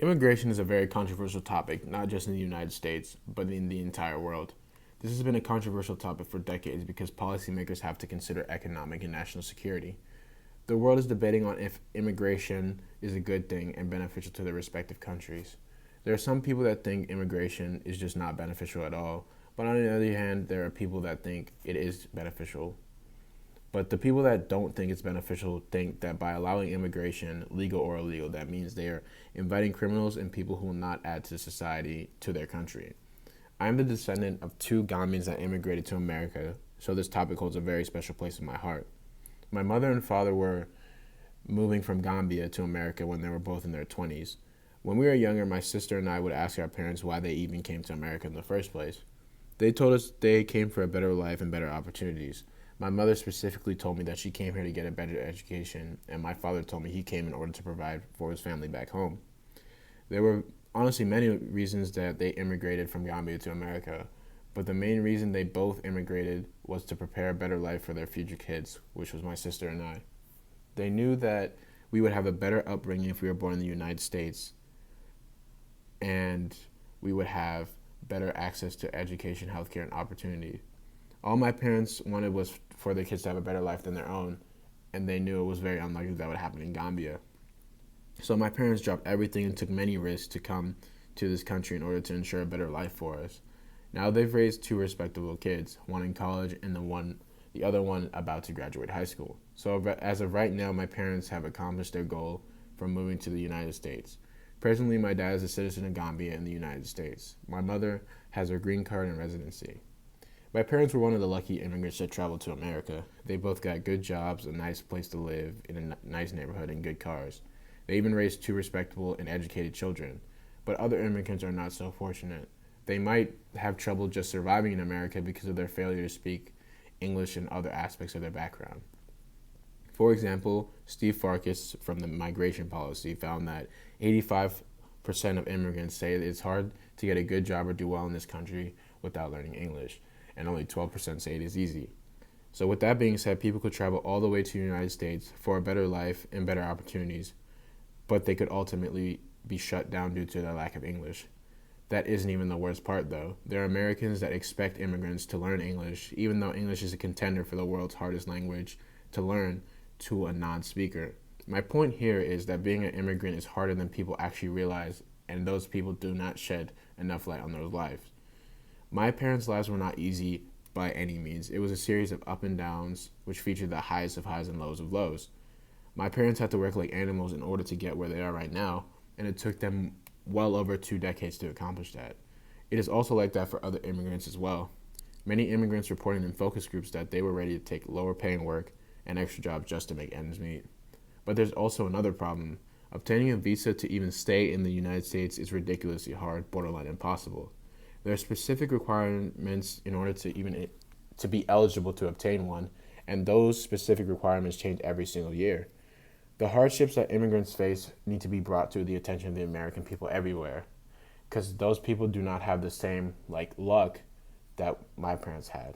Immigration is a very controversial topic, not just in the United States, but in the entire world. This has been a controversial topic for decades because policymakers have to consider economic and national security. The world is debating on if immigration is a good thing and beneficial to their respective countries. There are some people that think immigration is just not beneficial at all, but on the other hand, there are people that think it is beneficial. But the people that don't think it's beneficial think that by allowing immigration, legal or illegal, that means they are inviting criminals and people who will not add to society to their country. I am the descendant of two Gambians that immigrated to America, so this topic holds a very special place in my heart. My mother and father were moving from Gambia to America when they were both in their 20s. When we were younger, my sister and I would ask our parents why they even came to America in the first place. They told us they came for a better life and better opportunities. My mother specifically told me that she came here to get a better education, and my father told me he came in order to provide for his family back home. There were honestly many reasons that they immigrated from Gambia to America, but the main reason they both immigrated was to prepare a better life for their future kids, which was my sister and I. They knew that we would have a better upbringing if we were born in the United States, and we would have better access to education, healthcare, and opportunity. All my parents wanted was for their kids to have a better life than their own, and they knew it was very unlikely that would happen in Gambia. So my parents dropped everything and took many risks to come to this country in order to ensure a better life for us. Now they've raised two respectable kids, one in college and the other one about to graduate high school. So as of right now, my parents have accomplished their goal from moving to the United States. Presently, my dad is a citizen of Gambia in the United States. My mother has her green card and residency. My parents were one of the lucky immigrants that traveled to America. They both got good jobs, a nice place to live, in a nice neighborhood, and good cars. They even raised two respectable and educated children. But other immigrants are not so fortunate. They might have trouble just surviving in America because of their failure to speak English and other aspects of their background. For example, Steve Farkas from the Migration Policy found that 85% of immigrants say it's hard to get a good job or do well in this country without learning English, and only 12% say it is easy. So with that being said, people could travel all the way to the United States for a better life and better opportunities, but they could ultimately be shut down due to their lack of English. That isn't even the worst part, though. There are Americans that expect immigrants to learn English, even though English is a contender for the world's hardest language to learn to a non-speaker. My point here is that being an immigrant is harder than people actually realize, and those people do not shed enough light on those lives. My parents' lives were not easy by any means. It was a series of up and downs, which featured the highest of highs and lows of lows. My parents had to work like animals in order to get where they are right now, and it took them well over 2 decades to accomplish that. It is also like that for other immigrants as well. Many immigrants reported in focus groups that they were ready to take lower paying work and extra jobs just to make ends meet. But there's also another problem. Obtaining a visa to even stay in the United States is ridiculously hard, borderline impossible. There are specific requirements in order to be eligible to obtain one, and those specific requirements change every single year. The hardships that immigrants face need to be brought to the attention of the American people everywhere, because those people do not have the same luck that my parents had.